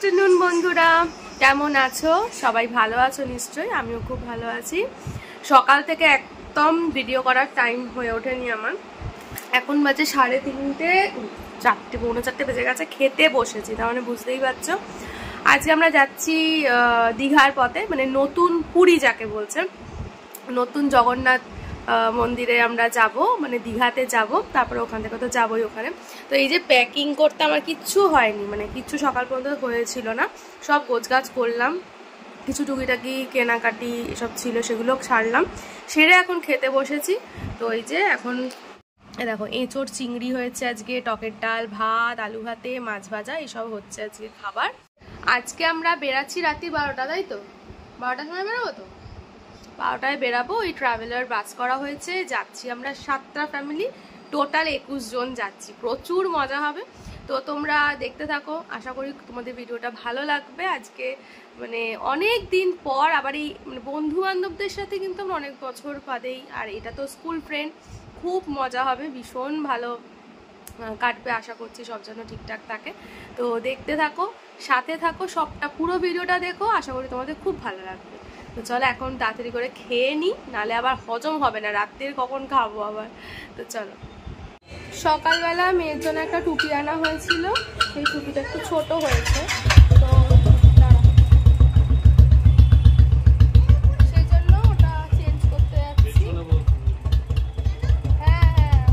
Afternoon বন্ধুরা, কেমন আছো? সবাই ভালো আছো নিশ্চয়ই। আমিও খুব ভালো আছি। সকাল থেকে একদম ভিডিও করার টাইম হয়ে ওঠেনি আমার। এখন বাজে 3:30, 4টে, পৌনে 4টে বেজে গেছে। খেতে বসেছি, তার মানে বুঝতেই পারছো আজকে আমরা যাচ্ছি দীঘার পথে, মানে নতুন পুরী যাকে বলছে, নতুন জগন্নাথ মন্দিরে আমরা যাব, মানে দীঘাতে যাব। তারপরে ওখান থেকে তো যাবোই ওখানে। তো এই যে প্যাকিং করতে আমার কিচ্ছু হয়নি, মানে কিচ্ছু সকাল পর্যন্ত হয়েছিল না। সব গোছগাছ করলাম, কিছু টুকিটাকি কেনাকাটি এসব ছিল সেগুলো ছাড়লাম, সেরে এখন খেতে বসেছি। তো এই যে এখন দেখো এঁচোড় চিংড়ি হয়েছে আজকে, টকের ডাল, ভাত, আলু ভাতে, মাছ ভাজা, এসব হচ্ছে আজকে খাবার। আজকে আমরা বেরাচ্ছি রাত্রি 12টা, তাই তো? 12টার সময় বেরোবো তো? 12টায় বেরাবো। ওই ট্রাভেলার বাস করা হয়েছে, যাচ্ছি আমরা 7টা ফ্যামিলি, টোটাল 21 জন যাচ্ছি। প্রচুর মজা হবে, তো তোমরা দেখতে থাকো। আশা করি তোমাদের ভিডিওটা ভালো লাগবে। আজকে মানে অনেক দিন পর আবার এই মানে বন্ধু বান্ধবদের সাথে, কিন্তু আমরা অনেক বছর বাদেই, আর এটা তো স্কুল ফ্রেন্ড, খুব মজা হবে, ভীষণ ভালো কাটবে। আশা করছি সব যেন ঠিকঠাক থাকে। তো দেখতে থাকো, সাথে থাকো, সবটা পুরো ভিডিওটা দেখো, আশা করি তোমাদের খুব ভালো লাগবে। তো চলো এখন তাড়াতাড়ি করে খেয়ে নিই, নাহলে আবার হজম হবে না, রাত্রের কখন খাবো আবার। তো চলো। সকালবেলা মেয়ের জন্য একটা টুপি আনা হয়েছিল, সেই টুপিটা একটু ছোট হয়েছে, তো সেই জন্য ওটা চেঞ্জ করতে যাচ্ছি। হ্যাঁ হ্যাঁ,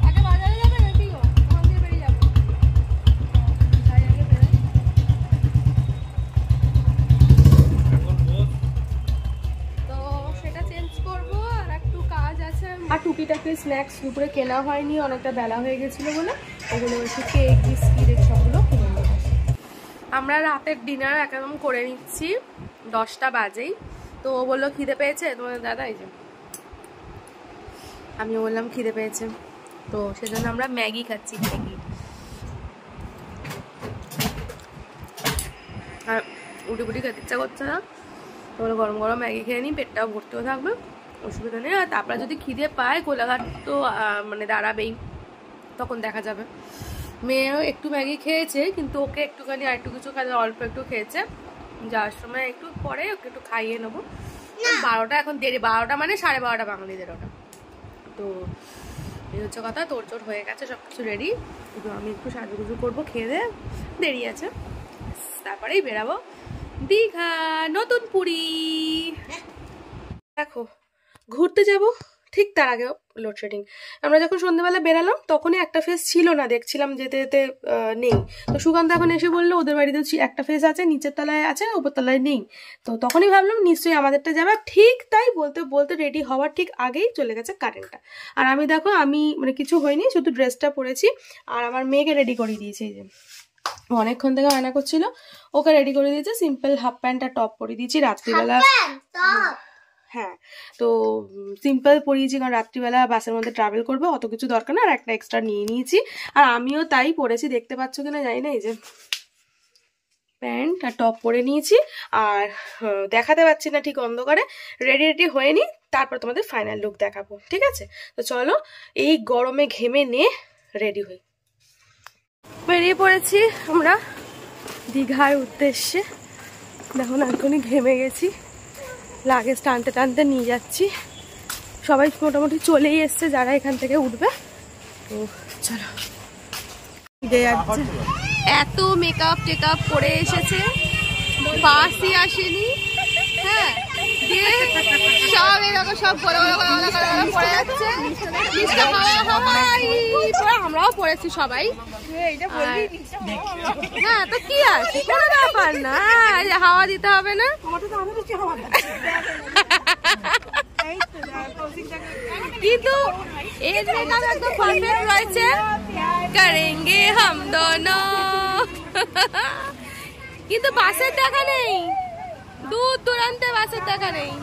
আগে বাজারে যাবে নাকি? ওখান দিয়ে বেরিয়ে যাবো। যাই আগে বেরোই। তো সেটা চেঞ্জ করবো, আর একটু কাজ আছে। আর টুকিটাকে স্ন্যাক্স দুপুরে কেনা হয়নি, অনেকটা বেলা হয়ে গেছিলো বলে ওগুলো একটু কেক, বিস্কিট সবগুলো কিনে নেবো। আমরা রাতের ডিনার একদম করে নিচ্ছি, 10টা বাজেই। তো ও বললো খিদে পেয়েছে, তোমাদের দাদা, এই যে আমিও বললাম খিদে পেয়েছে, তো সেজন্য আমরা ম্যাগি খাচ্ছি। ম্যাগি আর উঠি পুটি খেতে ইচ্ছা করছে না, তাহলে গরম গরম ম্যাগি খেয়ে নিই, পেটটাও ভর্তিও থাকবে, অসুবিধা নেই। আর তারপরে যদি খিদে পায়, কোলাঘাট তো মানে দাঁড়াবেই, তখন দেখা যাবে। মেয়েও একটু ম্যাগি খেয়েছে, কিন্তু ওকে একটুখানি আর একটু কিছু খাওয়া, অল্প একটু খেয়েছে। যাওয়ার সময় একটু পরে ওকে একটু খাইয়ে নেবো। 12টা এখন দেরি, 12টা মানে 12:30 বাঙালিদের ওটা। তো এই হচ্ছে কথা। তোড়জোড় হয়ে গেছে, সব কিছু রেডি। কিন্তু আমি একটু সাজুগুজু করবো, খেয়ে দে, দেরি আছে, তারপরেই বেরাবো দীঘা, নতুন পুরী। দেখো ঘুরতে যাব, ঠিক তার আগে লোডশেডিং। আমরা যখন সন্ধ্যেবেলা বেরালাম তখনই একটা ফেস ছিল না, দেখছিলাম যেতে যেতে নেই। তো সুকান্ত এখন এসে বললো ওদের বাড়িতে একটা ফেস আছে, নিচের তলায় আছে, উপর তলায় নেই। তো তখনই ভাবলাম নিশ্চয়ই আমাদেরটা যাবে। ঠিক তাই বলতে বলতে রেডি হওয়ার ঠিক আগেই চলে গেছে কারেন্টটা। আর আমি দেখো, আমি মানে কিছু হয়নি, শুধু ড্রেসটা পরেছি, আর আমার মেয়েকে রেডি করে দিয়েছি। এই যে অনেকক্ষণ থেকে বায়না করছিল, ওকে রেডি করে দিয়েছে। সিম্পল হাফ প্যান্ট আর টপ পরে দিয়েছি রাত্রিবেলা। হ্যাঁ, তো সিম্পল পরিয়েছি, কারণ রাত্রিবেলা বাসের মধ্যে ট্রাভেল করবে, অত কিছু দরকার না। আর একটা এক্সট্রা নিয়ে নিয়েছি, আর আমিও তাই পরেছি, দেখতে পাচ্ছ কিনা জানি না। এই যে প্যান্ট আর টপ পরে নিয়েছি, আর দেখাতে পাচ্ছি না ঠিক অন্ধকারে। রেডি হয়ে নি, তারপর তোমাদের ফাইনাল লুক দেখাবো, ঠিক আছে? তো চলো, এই গরমে ঘেমে নিয়ে রেডি হই। বেরিয়ে পড়েছি আমরা দীঘার উদ্দেশ্যে। দেখো না, এখনই ঘেমে গেছি, লাগেজ টানতে টানতে নিয়ে যাচ্ছি। সবাই মোটামুটি চলেই এসছে যারা এখান থেকে উঠবে। তো চলো, এত মেকআপ টেকআপ করে এসেছে, বাসই আসেনি। হ্যাঁ, সব এরকম সব পড়ে যাচ্ছে। আমরাও পড়েছি সবাই। হ্যাঁ, তো কি আছে, কোনো ব্যাপার না, হাওয়া দিতে হবে না। কিন্তু এর মেকআপ একদম পারফেক্ট রয়েছে। করেঙ্গে হাম দোনো। কিন্তু বাসের দেখা নেই, দূর দূরান্তে বাসের দেখা নেই।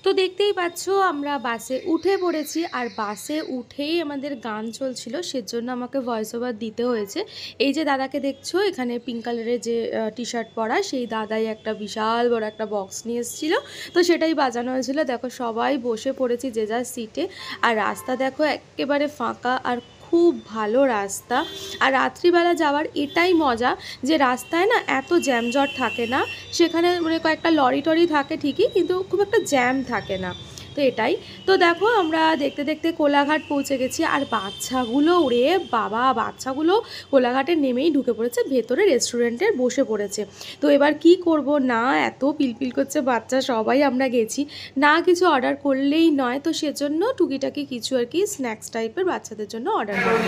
তো দেখতেই পাচ্ছ আমরা বাসে উঠে পড়েছি, আর বাসে উঠেই আমাদের গান চলছিল, সেজন্য আমাকে ভয়েস ওভার দিতে হয়েছে। এই যে দাদাকে দেখছো এখানে পিঙ্ক কালারের যে টি শার্ট পরা, সেই দাদাই একটা বিশাল বড় একটা বক্স নিয়ে এসেছিলো, তো সেটাই বাজানো হয়েছিল। দেখো সবাই বসে পড়েছি যে যার সিটে, আর রাস্তা দেখো একেবারে ফাঁকা, আর খুব ভালো রাস্তা। আর রাত্রিবেলা যাওয়ার এটাই মজা যে রাস্তায় না এত জ্যামজট থাকে না, সেখানে মানে কয়েকটা লরি টরি থাকে ঠিকই, কিন্তু খুব একটা জ্যাম থাকে না। তো এটাই তো দেখো আমরা দেখতে দেখতে কোলাঘাট পৌঁছে গেছি। আর বাচ্চাগুলো ওরে বাবা, বাচ্চাগুলো কোলাঘাটে নেমেই ঢুকে পড়েছে ভেতরে, রেস্টুরেন্টে বসে পড়েছে। তো এবার কি করব, না এত পিলপিল করছে বাচ্চা, সবাই আমরা গেছি, না কিছু অর্ডার করলেই নয়, তো সেজন্য টুকিটাকি কিছু আর কি স্ন্যাক্স টাইপের বাচ্চাদের জন্য অর্ডার করি।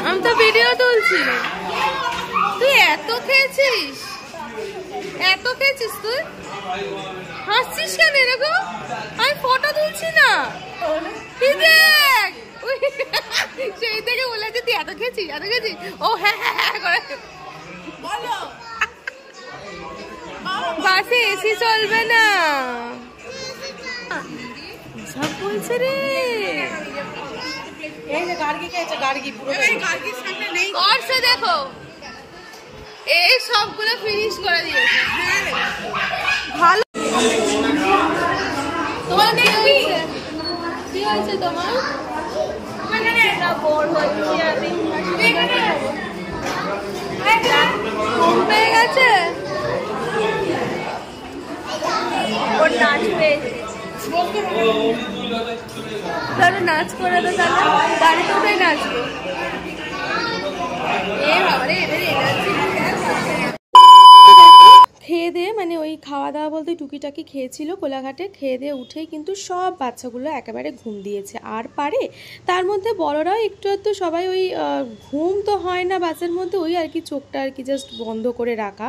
আমি তো ভিডিও তুলছি। তুই এত খেয়েছিস, এত খেয়েছিস তুই, হাসছিস কেন এরকম? আমি ফটো তুলছি না, দেখ সেই থেকে বলেছে তুই এত খেয়েছিস, এত খেয়েছিস। ও হ্যাঁ হ্যাঁ হ্যাঁ করে বলো, বাসে এসি চলবে না সব বলছে রে। এই যে গার্গি খেয়েছে, গার্গি পুরো গার্গির সামনে নেই, করছে দেখো, এই সবগুলো ফিনিশ করে দিয়েছে। ভালো। তোমার কি হয়েছে তোমার? বোর হচ্ছি আমি, পেয়ে গেছে ওর নাচ পেয়েছে, তাহলে নাচ করে তো, তাহলে বাড়িতে উঠে নাচবো। খেয়ে দিয়ে মানে ওই খাওয়া দাওয়া বলতে টুকিটাকি খেয়েছিল কোলাঘাটে, খেয়ে দিয়ে উঠেই কিন্তু সব বাচ্চাগুলো একেবারে ঘুম দিয়েছে। আর পারে তার মধ্যে বড়রাও একটু একটু সবাই ওই ঘুম তো হয় না বাসের মধ্যে, ওই আর কি চোখটা আর কি জাস্ট বন্ধ করে রাখা।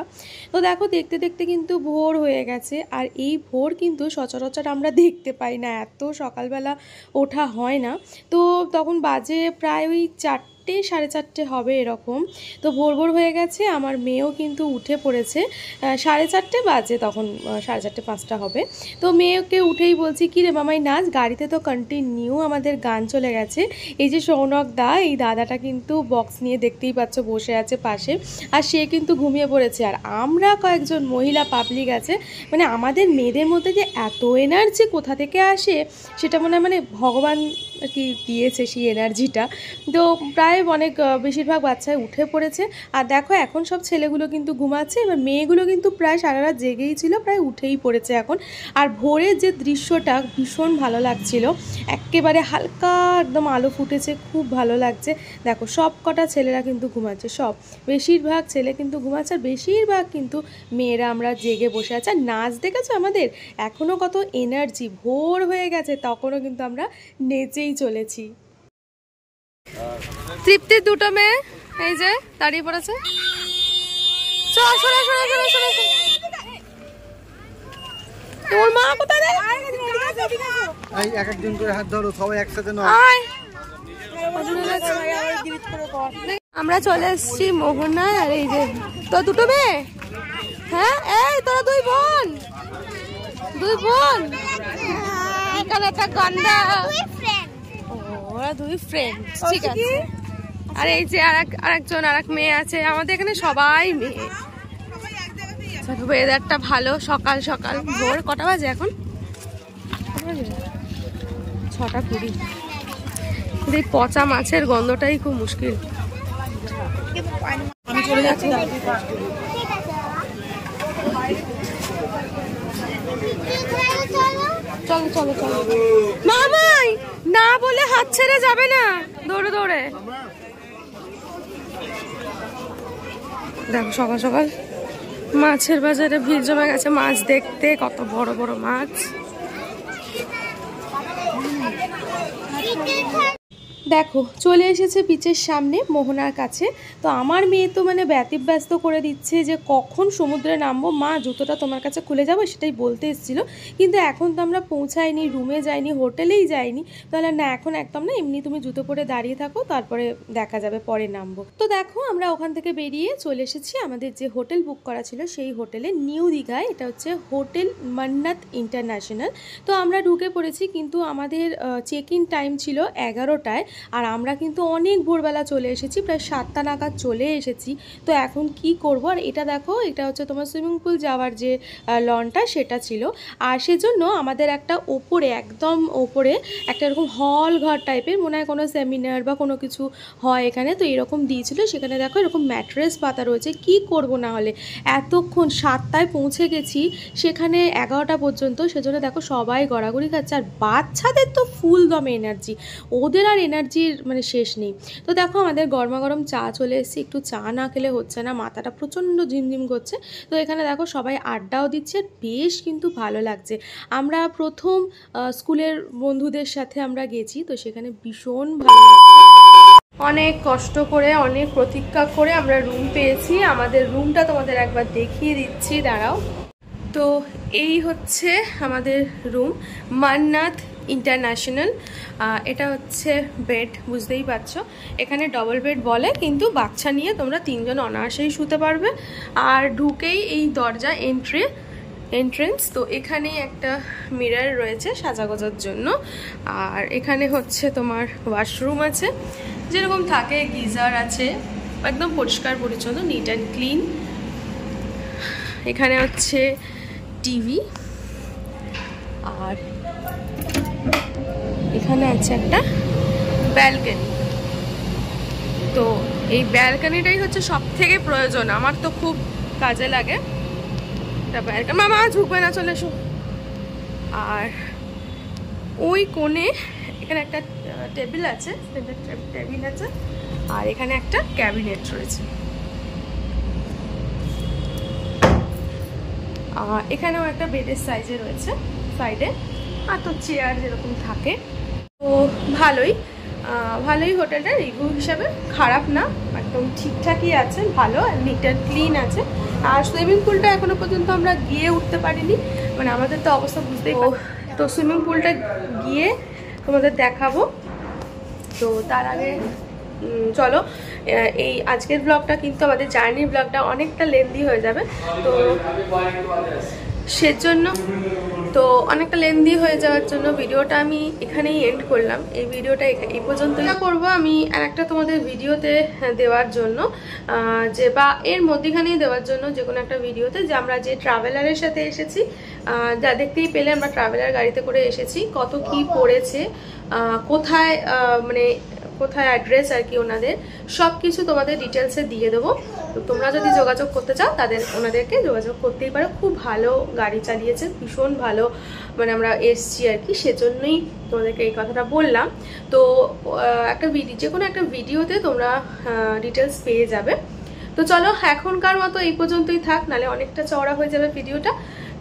তো দেখো দেখতে দেখতে কিন্তু ভোর হয়ে গেছে। আর এই ভোর কিন্তু সচরাচর আমরা দেখতে পাই না, এত সকালবেলা ওঠা হয় না। তো তখন বাজে প্রায় ওই 4টে 4:30 হবে এরকম। তো ভোর ভোর হয়ে গেছে, আমার মেয়েও কিন্তু উঠে পড়েছে, 4:30 বাজে তখন, 4:30 5টা হবে। তো মেয়েকে উঠেই বলছি কি রে মামাই নাচ। গাড়িতে তো কন্টিনিউ আমাদের গান চলে গেছে। এই যে সৌনক দা, এই দাদাটা কিন্তু বক্স নিয়ে দেখতেই পাচ্ছ বসে আছে পাশে, আর সে কিন্তু ঘুমিয়ে পড়েছে। আর আমরা কয়েকজন মহিলা পাবলিক আছে, মানে আমাদের মেয়েদের মধ্যে যে এত এনার্জি কোথা থেকে আসে সেটা মনে হয় মানে ভগবান আর কি দিয়েছে সেই এনার্জিটা। তো প্রায় অনেক বেশিরভাগ বাচ্চায় উঠে পড়েছে। আর দেখো এখন সব ছেলেগুলো কিন্তু ঘুমাচ্ছে, এবার মেয়েগুলো কিন্তু প্রায় সারা রাত জেগেই ছিল, প্রায় উঠেই পড়েছে এখন। আর ভোরের যে দৃশ্যটা ভীষণ ভালো লাগছিল, একেবারে হালকা একদম আলো ফুটেছে, খুব ভালো লাগছে। দেখো সব কটা ছেলেরা কিন্তু ঘুমাচ্ছে, সব বেশিরভাগ ছেলে কিন্তু ঘুমাচ্ছে, আর বেশিরভাগ কিন্তু মেয়েরা আমরা জেগে বসে আছি। আর নাচ দেখেছো আমাদের, এখনও কত এনার্জি, ভোর হয়ে গেছে তখনও কিন্তু আমরা নেচেই চলেছি। তৃপ্তির দুটো মেয়ে এই যে দাঁড়িয়ে পড়েছে, তোর মা কোথায় রে? এক একজন করে হাত ধরো, সবাই একসাথে নয়। আমরা চলে এসেছি মোহনায়। আর এই যে তো দুটো মেয়ে, হ্যাঁ এই তোরা দুই বোন, দুই বোন এখানে একটা গন্ডা, ওরা দুই ফ্রেন্ড, ঠিক আছে। আর এই যে আরেকজন আরেক মেয়ে আছে, আমাদের এখানে সবাই মেয়ে। ওয়েদারটা ভালো, সকাল সকাল। ভোর কটা বাজে এখন? 6:20। এই পচা মাছের গন্ধটাই খুব মুশকিল। আমি চলে যাচ্ছি, চলো চলো চলো। মামাই না বলে হাত ছেড়ে যাবে না, দৌড়ে দৌড়ে। দেখো সকাল সকাল মাছের বাজারে ভিড় জমে গেছে, মাছ দেখতে, কত বড় বড় মাছ। দেখো চলে এসেছে বিচের সামনে মোহনার কাছে। তো আমার মেয়ে তো মানে ব্যতিব্যস্ত করে দিচ্ছে যে কখন সমুদ্রে নামবো, মা জুতোটা তোমার কাছে খুলে যাবো সেটাই বলতে এসেছিলো। কিন্তু এখন তো আমরা পৌঁছাইনি, রুমে যাইনি, হোটেলেই যাইনি, তাহলে না এখন একদম না, এমনি তুমি জুতো পরে দাঁড়িয়ে থাকো, তারপরে দেখা যাবে পরে নামবো। তো দেখো আমরা ওখান থেকে বেরিয়ে চলে এসেছি আমাদের যে হোটেল বুক করা ছিল সেই হোটেলে, নিউ দীঘায়। এটা হচ্ছে হোটেল মান্নাত ইন্টারন্যাশনাল। তো আমরা ঢুকে পড়েছি, কিন্তু আমাদের চেক ইন টাইম ছিল 11টায়। আর আমরা কিন্তু অনেক ভোরবেলা চলে এসেছি, প্রায় 7টা নাগাদ চলে এসেছি। তো এখন কি করব, আর এটা দেখো, এটা হচ্ছে তোমার সুইমিং পুল যাওয়ার যে লনটা সেটা ছিল। আর সেজন্য আমাদের একটা ওপরে, একদম ওপরে একটা এরকম হল ঘর টাইপের, মনে হয় কোনো সেমিনার বা কোনো কিছু হয় এখানে, তো এরকম দিয়েছিল। সেখানে দেখো এরকম ম্যাট্রেস পাতা রয়েছে। কি করব না হলে, এতক্ষণ 7টায় পৌঁছে গেছি, সেখানে 11টা পর্যন্ত, সেজন্য দেখো সবাই গড়াগড়ি খাচ্ছে। আর বাচ্চাদের তো ফুল দমে এনার্জি, ওদের আর এনার্জির মানে শেষ নেই। তো দেখো আমাদের গরমা গরম চা চলে এসেছে, একটু চা না খেলে হচ্ছে না, মাথাটা প্রচণ্ড ঝিমঝিম করছে। তো এখানে দেখো সবাই আড্ডাও দিচ্ছে, বেশ কিন্তু ভালো লাগছে। আমরা প্রথম স্কুলের বন্ধুদের সাথে আমরা গেছি, তো সেখানে ভীষণ ভালো লাগছে। অনেক কষ্ট করে, অনেক প্রতীক্ষা করে আমরা রুম পেয়েছি। আমাদের রুমটা তোমাদের একবার দেখিয়ে দিচ্ছি, দাঁড়াও। তো এই হচ্ছে আমাদের রুম, মান্নাত ইন্টারন্যাশনাল। এটা হচ্ছে বেড, বুঝতেই পারছো। এখানে ডবল বেড বলে, কিন্তু বাচ্চা নিয়ে তোমরা 3 জন অনায়াসেই শুতে পারবে। আর ঢুকেই এই দরজা এন্ট্রেন্স, তো এখানেই একটা মিরর রয়েছে সাজাগোজার জন্য। আর এখানে হচ্ছে তোমার ওয়াশরুম আছে, যেরকম থাকে, গিজার আছে, একদম পরিষ্কার পরিচ্ছন্ন, নিট অ্যান্ড ক্লিন। এখানে হচ্ছে টিভি, আর এখানে আছে একটা ব্যালকনি। তো এই ব্যালকনিটাই হচ্ছে সব থেকে প্রয়োজন, আমার তো খুব কাজে লাগে। মামা ঝুঁকবে না, চলে এসো। আর ওই কোণে এখানে একটা টেবিল আছে, আর এখানে একটা ক্যাবিনেট রয়েছে। এখানেও একটা বেডের সাইজে রয়েছে সাইডে, আর তো চেয়ার যেরকম থাকে। তো ভালোই হোটেলটা রিভিউ হিসাবে খারাপ না, একদম ঠিকঠাকই আছে, ভালো, নিট অ্যান্ড ক্লিন আছে। আর সুইমিং পুলটা এখনো পর্যন্ত আমরা গিয়ে উঠতে পারিনি, মানে আমাদের তো অবস্থা বুঝতেই পারো। তো সুইমিং পুলটা গিয়ে তোমাদের দেখাবো। তো তার আগে চলো, এই আজকের ব্লগটা কিন্তু আমাদের জার্নির ব্লগটা অনেকটা লেন্দি হয়ে যাবে, তো সেজন্য তো অনেকটা লেন্দি হয়ে যাওয়ার জন্য ভিডিওটা আমি এখানেই এন্ড করলাম। এই ভিডিওটা এই পর্যন্তই করবো আমি, আর একটা তোমাদের ভিডিওতে দেওয়ার জন্য, যে বা এর মধ্যেখানেই দেওয়ার জন্য, যে কোনো একটা ভিডিওতে, যে আমরা যে ট্রাভেলারের সাথে এসেছি, যা দেখতেই পেলে আমরা ট্রাভেলার গাড়িতে করে এসেছি, কত কি পড়েছে, কোথায় মানে কোথায় অ্যাড্রেস আর কি ওনাদের, সব কিছু তোমাদের ডিটেলসে দিয়ে দেবো। তো তোমরা যদি যোগাযোগ করতে চাও ওনাদেরকে যোগাযোগ করতেই পারো। খুব ভালো গাড়ি চালিয়েছে, ভীষণ ভালো, মানে আমরা এসছি আর কি, সেজন্যই তোমাদেরকে এই কথাটা বললাম। তো একটা যে কোনো একটা ভিডিওতে তোমরা ডিটেলস পেয়ে যাবে। তো চলো এখনকার মতো এই পর্যন্তই থাক, নালে অনেকটা চওড়া হয়ে যাবে ভিডিওটা।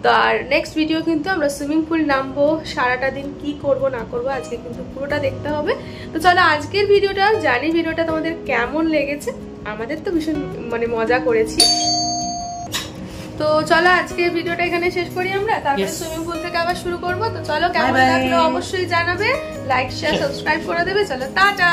তো আর নেক্সট ভিডিও কিন্তু আমরা সুইমিং পুল নামবো, সারাটা দিন কি করব না করব আজকে কিন্তু পুরোটা দেখতে হবে। তো চলো আজকের ভিডিওটা, জানি ভিডিওটা তোমাদের কেমন লেগেছে, আমাদের তো ভীষণ মানে মজা করেছি। তো চলো আজকের ভিডিওটা এখানে শেষ করি আমরা, তারপরে সুইমিং পুল থেকে আবার শুরু করব। তো চলো কেমন লাগলো অবশ্যই জানাবে, লাইক শেয়ার সাবস্ক্রাইব করে দেবে। চলো টাটা।